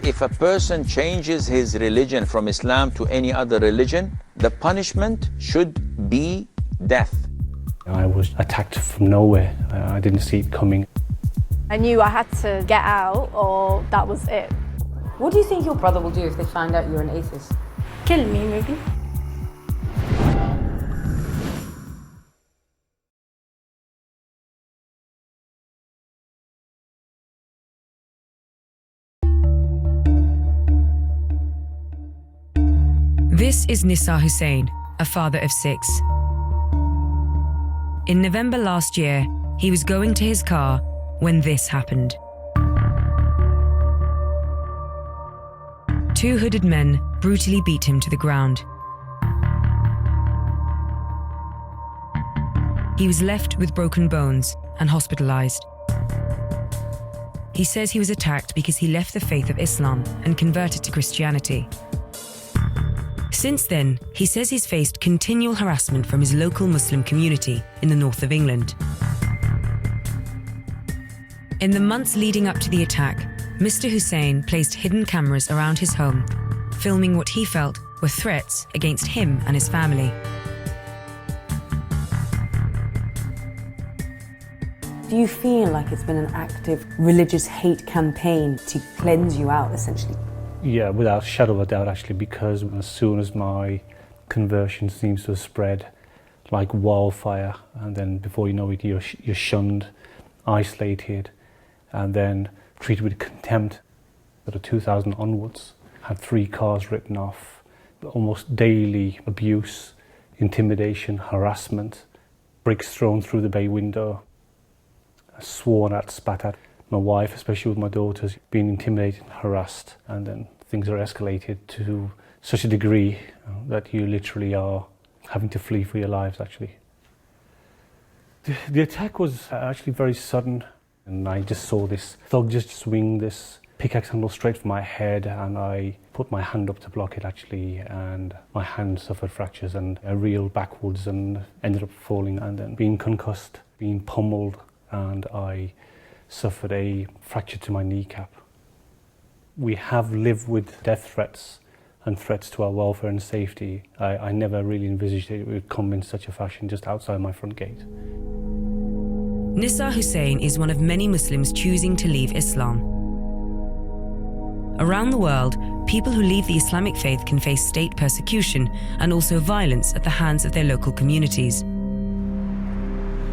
if a person changes his religion from Islam to any other religion, the punishment should be death. I was attacked from nowhere. I didn't see it coming. I knew I had to get out or that was it. What do you think your brother will do if they find out you're an atheist? Kill me, maybe. This is Nissa Hussain, a father of 6. In November last year, he was going to his car when this happened. 2 hooded men brutally beat him to the ground. He was left with broken bones and hospitalized. He says he was attacked because he left the faith of Islam and converted to Christianity. Since then, he says he's faced continual harassment from his local Muslim community in the north of England. In the months leading up to the attack, Mr. Hussain placed hidden cameras around his home, filming what he felt were threats against him and his family. Do you feel like it's been an active religious hate campaign to cleanse you out, essentially? Yeah, without a shadow of a doubt, actually, because as soon as my conversion seems to have spread like wildfire, and then before you know it, you're shunned, isolated, and then treated with contempt. Sort of 2000 onwards, had 3 cars written off, almost daily abuse, intimidation, harassment, bricks thrown through the bay window, sworn at, spat at. My wife, especially with my daughters, being intimidated, harassed, and then things are escalated to such a degree that you literally are having to flee for your lives, actually. The attack was actually very sudden, and I just saw this thug just swing this pickaxe handle straight for my head, and I put my hand up to block it, actually, and my hand suffered fractures, and I reeled backwards and ended up falling and then being concussed, being pummeled, and I suffered a fracture to my kneecap. We have lived with death threats and threats to our welfare and safety. I never really envisaged it would come in such a fashion just outside my front gate. Nissa Hussain is one of many Muslims choosing to leave Islam. Around the world, people who leave the Islamic faith can face state persecution and also violence at the hands of their local communities.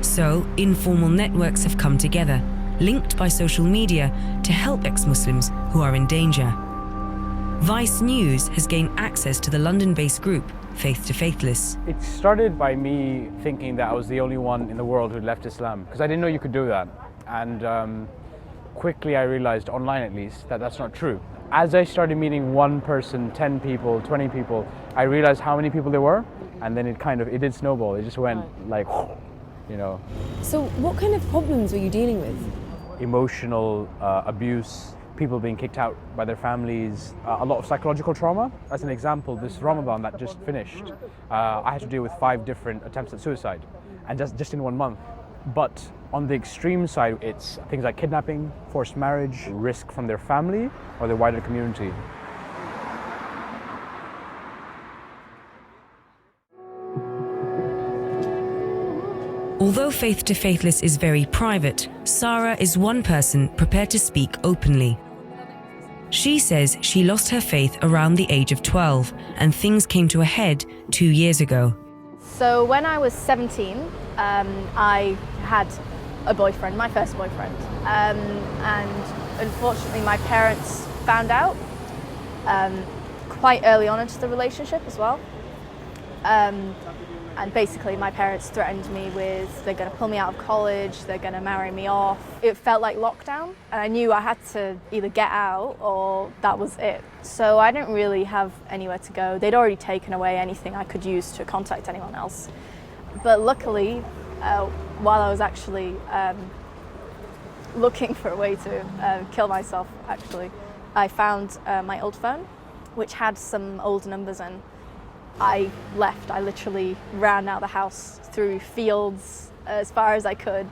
So, informal networks have come together, linked by social media, to help ex-Muslims who are in danger. Vice News has gained access to the London-based group, Faith to Faithless. It started by me thinking that I was the only one in the world who'd left Islam, because I didn't know you could do that. And quickly I realized, online at least, that that's not true. As I started meeting one person, 10 people, 20 people, I realized how many people there were, and then it did snowball. It just went like, you know. So what kind of problems were you dealing with? Emotional abuse, people being kicked out by their families, a lot of psychological trauma. As an example, this Ramadan that just finished, I had to deal with 5 different attempts at suicide, and just in 1 month. But on the extreme side, it's things like kidnapping, forced marriage, risk from their family or their wider community. Although Faith to Faithless is very private, Sarah is one person prepared to speak openly. She says she lost her faith around the age of 12, and things came to a head 2 years ago. So when I was 17, I had a boyfriend, my first boyfriend. And unfortunately my parents found out quite early on into the relationship as well. And basically my parents threatened me with, they're going to pull me out of college, they're going to marry me off. It felt like lockdown, and I knew I had to either get out or that was it. So I didn't really have anywhere to go. They'd already taken away anything I could use to contact anyone else. But luckily, while I was actually looking for a way to kill myself, actually, I found my old phone, which had some old numbers in. I left. I literally ran out of the house through fields as far as I could.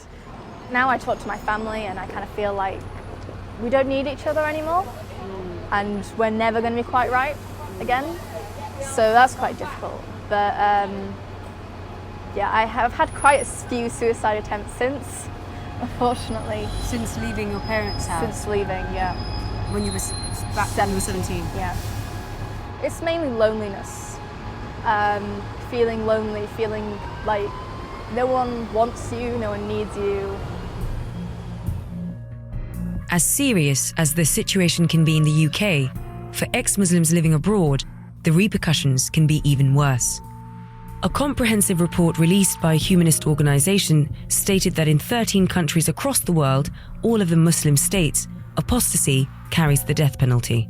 Now I talk to my family and I kind of feel like we don't need each other anymore. and we're never going to be quite right again. So that's quite difficult. But yeah, I have had quite a few suicide attempts since, unfortunately. Since leaving your parents' house? Since leaving, yeah. When you were back when you were 17? Yeah. It's mainly loneliness. Feeling lonely, feeling like no one wants you, no one needs you. As serious as the situation can be in the UK, for ex-Muslims living abroad, the repercussions can be even worse. A comprehensive report released by a humanist organisation stated that in 13 countries across the world, all of the Muslim states, apostasy carries the death penalty.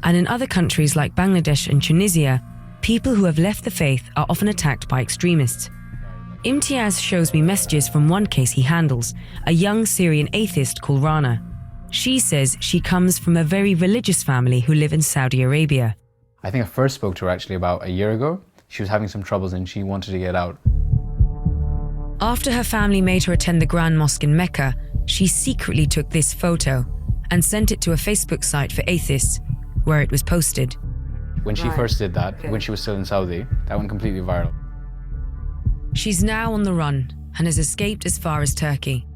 And in other countries like Bangladesh and Tunisia, people who have left the faith are often attacked by extremists. Imtiaz shows me messages from one case he handles, a young Syrian atheist called Rana. She says she comes from a very religious family who live in Saudi Arabia. I think I first spoke to her actually about a year ago. She was having some troubles and she wanted to get out. After her family made her attend the Grand Mosque in Mecca, she secretly took this photo and sent it to a Facebook site for atheists, where it was posted. When she first did that, when she was still in Saudi, that went completely viral. She's now on the run and has escaped as far as Turkey.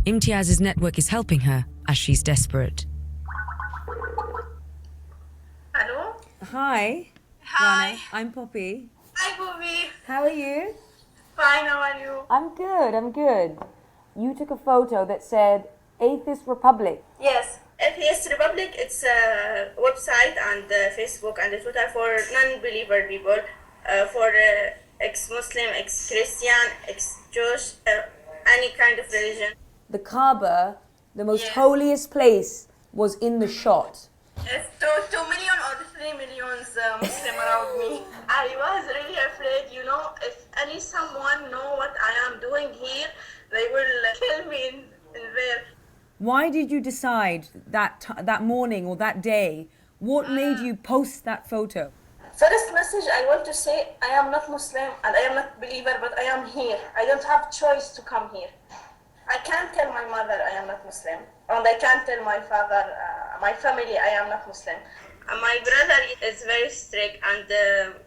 Imtiaz's network is helping her as she's desperate. Hello? Hi. Hi. Rana, I'm Poppy. Hi, Bobby. How are you? Fine, how are you? I'm good. You took a photo that said Atheist Republic. Yes. Atheist Republic, it's a website and Facebook and Twitter for non-believer people, for ex-Muslim, ex-Christian, ex-Jewish, any kind of religion. The Kaaba, the most Yes. holiest place, was in the shot. It's 2 million or 3 million Muslim around me. I was really afraid, if someone know what I am doing here, they will kill me in there. Why did you decide that morning or that day? What made you post that photo? First message I want to say, I am not Muslim and I am not believer, but I am here. I don't have choice to come here. I can't tell my mother I am not Muslim, and I can't tell my father, my family, I am not Muslim. My brother is very strict, and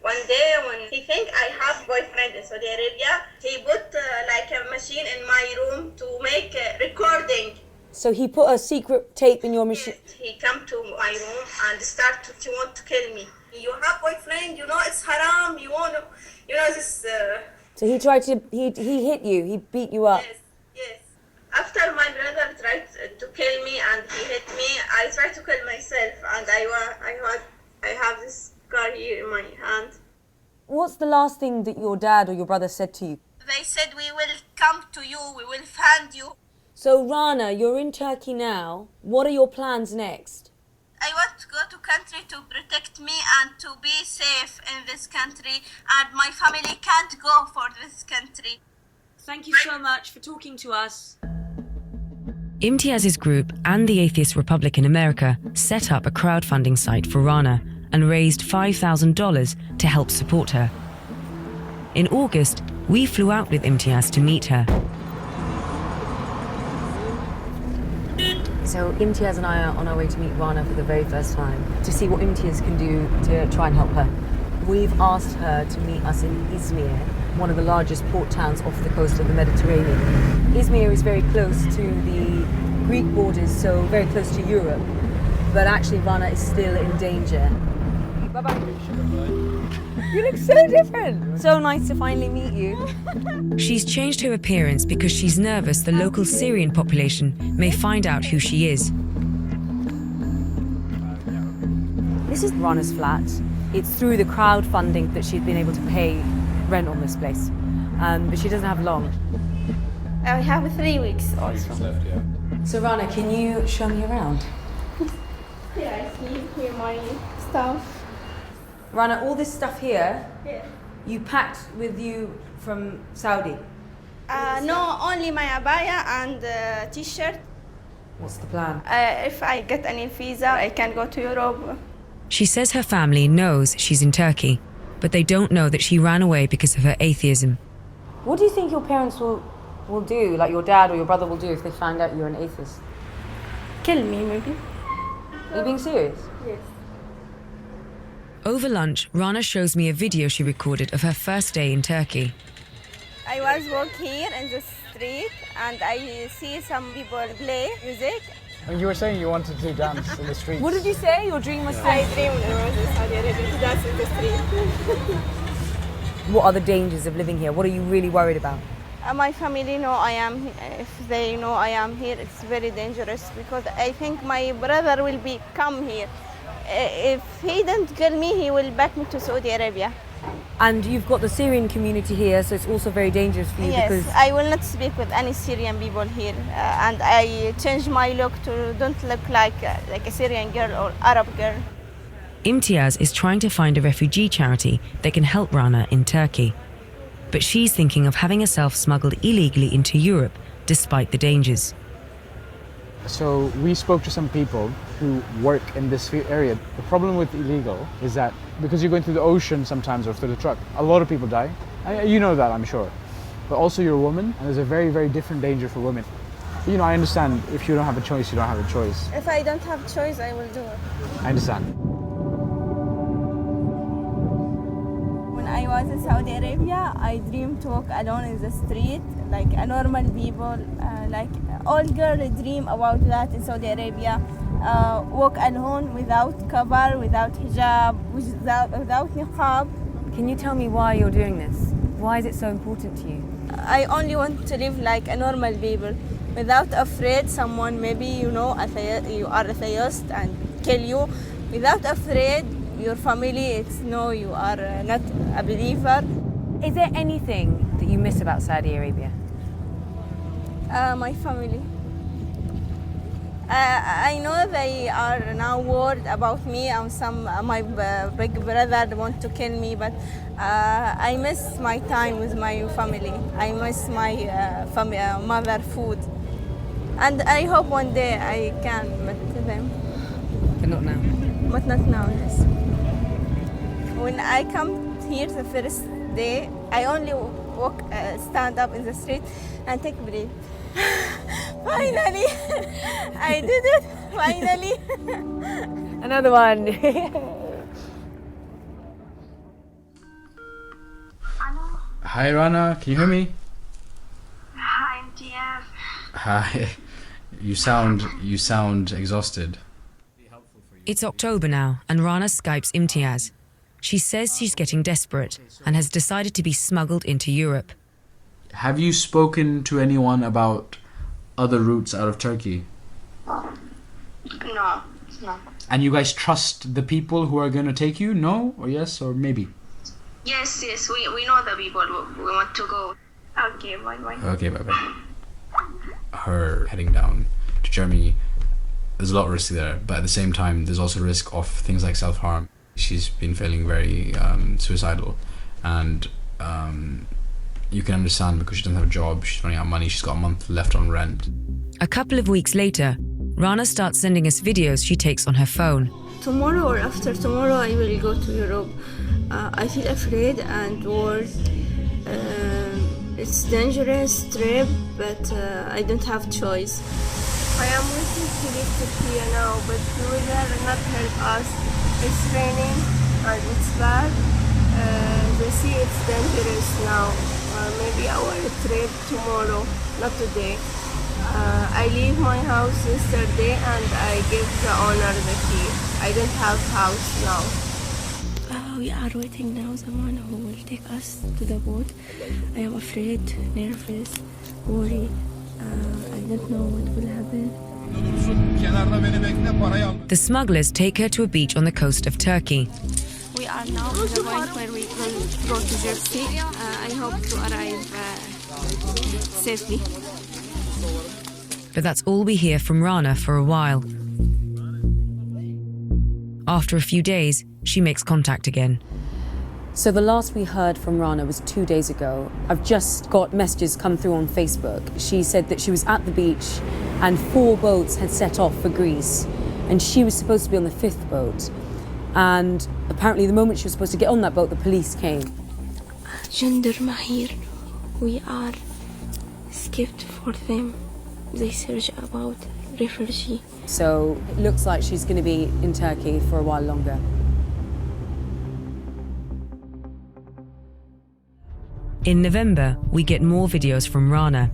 one day when he think I have boyfriend in Saudi Arabia, he put like a machine in my room to make recording. So he put a secret tape in your machine. He come to my room and start to want to kill me. You have boyfriend, it's haram. This. So he tried to, he hit you, he beat you up. Yes. After my brother tried to kill me and he hit me, I tried to kill myself, and I have this scar here in my hand. What's the last thing that your dad or your brother said to you? They said, we will come to you, we will find you. So Rana, you're in Turkey now. What are your plans next? I want to go to country to protect me and to be safe in this country, and my family can't go for this country. Thank you so much for talking to us. Imtiaz's group and the Atheist Republic in America set up a crowdfunding site for Rana and raised $5,000 to help support her. In August, we flew out with Imtiaz to meet her. So Imtiaz and I are on our way to meet Rana for the very first time, to see what Imtiaz can do to try and help her. We've asked her to meet us in Izmir, one of the largest port towns off the coast of the Mediterranean. Izmir is very close to the Greek borders, so very close to Europe, but actually Rana is still in danger. Bye-bye. You look so different. So nice to finally meet you. She's changed her appearance because she's nervous the local Syrian population may find out who she is. This is Rana's flat. It's through the crowdfunding that she's been able to pay rent on this place, but she doesn't have long. I have 3 weeks also. So Rana, can you show me around? Yeah, I see here my stuff. Rana, all this stuff here, Yeah. you packed with you from Saudi. No, only my abaya and t-shirt. What's the plan? If I get any visa, I can go to Europe. She says her family knows she's in Turkey, but they don't know that she ran away because of her atheism. What do you think your parents will do, like your dad or your brother will do if they find out you're an atheist? Kill me, maybe. Are you being serious? Yes. Over lunch, Rana shows me a video she recorded of her first day in Turkey. I was walking here in the street and I see some people play music. And you were saying you wanted to dance in the streets. What did you say? Your dream was I dreamed I was in Saudi Arabia to dance in the street. What are the dangers of living here? What are you really worried about? My family know I am. If they know I am here, it's very dangerous because I think my brother will come here. If he don't kill me, he will back me to Saudi Arabia. And you've got the Syrian community here, so it's also very dangerous for you Yes, because... I will not speak with any Syrian people here. And I changed my look to don't look like a Syrian girl or Arab girl. Imtiaz is trying to find a refugee charity that can help Rana in Turkey. But she's thinking of having herself smuggled illegally into Europe, despite the dangers. So we spoke to some people who work in this area. The problem with illegal is that because you're going through the ocean sometimes or through the truck, a lot of people die. You know that, I'm sure. But also you're a woman, and there's a very, very different danger for women. You know, I understand if you don't have a choice, you don't have a choice. If I don't have choice, I will do it. I understand. When I was in Saudi Arabia, I dreamed to walk alone in the street, like a normal people, like all girls dream about that in Saudi Arabia. Walk alone without cover, without hijab, without niqab. Can you tell me why you're doing this? Why is it so important to you? I only want to live like a normal people, without afraid someone maybe you are atheist and kill you, without afraid your family it's no you are not a believer. Is there anything that you miss about Saudi Arabia? My family. I know they are now worried about me and my big brother want to kill me, but I miss my time with my family. I miss my mother food, and I hope one day I can meet them. But not now. But not now, yes. When I come here the first day, I only stand up in the street and take a breath. Finally, I did it. Finally. Another one. Hi Rana, can you hear me? Hi, MTF. Hi. You sound exhausted. It's October now, and Rana Skypes Imtiaz. She says she's getting desperate and has decided to be smuggled into Europe. Have you spoken to anyone about other routes out of Turkey? No. And you guys trust the people who are going to take you? No? Or yes? Or maybe? Yes, we know the people we want to go. Okay, bye. Okay, bye-bye. Her heading down to Germany, there's a lot of risk there, but at the same time, there's also risk of things like self-harm. She's been feeling very suicidal, and you can understand because she doesn't have a job, she's running out of money, she's got a month left on rent. A couple of weeks later, Rana starts sending us videos she takes on her phone. Tomorrow or after tomorrow, I will go to Europe. I feel afraid and worried. It's dangerous trip, but I don't have choice. I am waiting to leave Turkey now, but the weather not help us. It's raining and it's bad. The sea is dangerous now. Maybe our trip tomorrow, not today. I leave my house yesterday and I give the owner the key. I don't have house now. We are waiting now someone who will take us to the boat. I am afraid, nervous, worried. I don't know what will happen. The smugglers take her to a beach on the coast of Turkey. We are now at the point where we will go to Jersey. I hope to arrive safely. But that's all we hear from Rana for a while. After a few days, she makes contact again. So the last we heard from Rana was 2 days ago. I've just got messages come through on Facebook. She said that she was at the beach and 4 boats had set off for Greece, and she was supposed to be on the 5th boat. And apparently the moment she was supposed to get on that boat, the police came. Gendarme here. We are escaped for them. They search about refugee. So it looks like she's going to be in Turkey for a while longer. In November, we get more videos from Rana.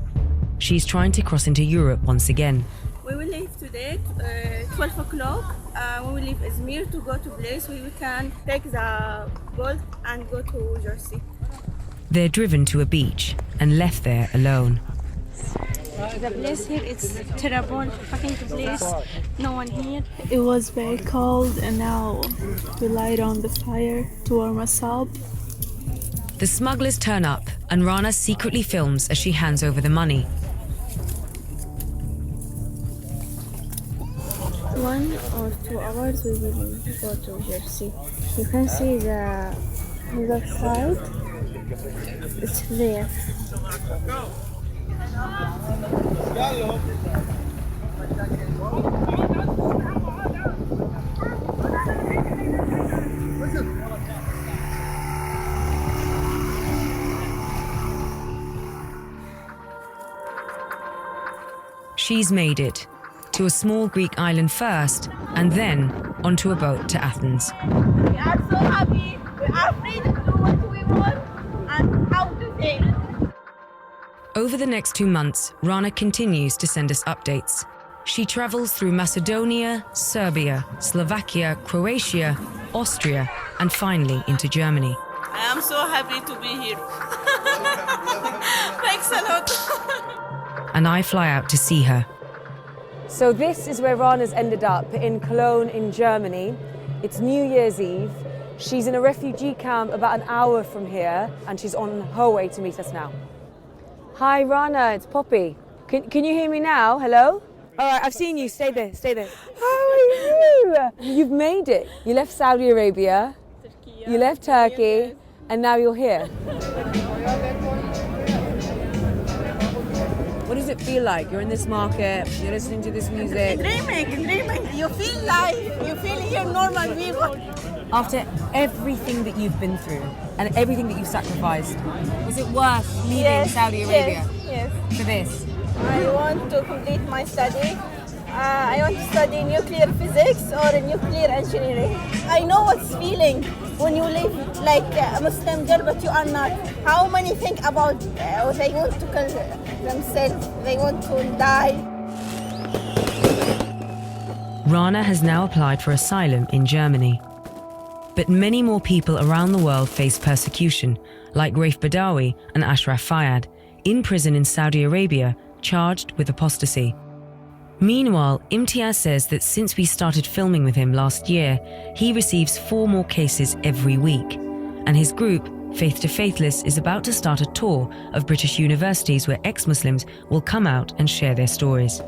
She's trying to cross into Europe once again. We will leave today, 12 o'clock. We will leave Izmir to go to place where we can take the boat and go to Jersey. They're driven to a beach and left there alone. The place here is terrible, fucking place, no one here. It was very cold and now we light on the fire to warm us up. The smugglers turn up and Rana secretly films as she hands over the money. 1 or 2 hours we will go to Jersey. You can see the other side, it's there. She's made it to a small Greek island first, and then onto a boat to Athens. We are so happy, we are free to do what we want and how to think. Over the next 2 months, Rana continues to send us updates. She travels through Macedonia, Serbia, Slovakia, Croatia, Austria, and finally into Germany. I am so happy to be here. Thanks a lot. And I fly out to see her. So this is where Rana's ended up, in Cologne in Germany. It's New Year's Eve. She's in a refugee camp about an hour from here, and she's on her way to meet us now. Hi Rana, it's Poppy. Can you hear me now? Hello? All right, I've seen you. Stay there, stay there. How are you? You've made it. You left Saudi Arabia, you left Turkey, and now you're here. What does it feel like? You're in this market, you're listening to this music. Dreaming. You feel life, you feel your normal people. After everything that you've been through and everything that you've sacrificed, was it worth leaving Saudi Arabia for this? I want to complete my study. I want to study nuclear physics or nuclear engineering. I know what's feeling when you live like a Muslim girl but you are not. How many think about they want to kill themselves, they want to die. Rana has now applied for asylum in Germany. But many more people around the world face persecution, like Raif Badawi and Ashraf Fayyad, in prison in Saudi Arabia, charged with apostasy. Meanwhile, Imtiaz says that since we started filming with him last year, he receives 4 more cases every week. And his group, Faith to Faithless, is about to start a tour of British universities where ex-Muslims will come out and share their stories.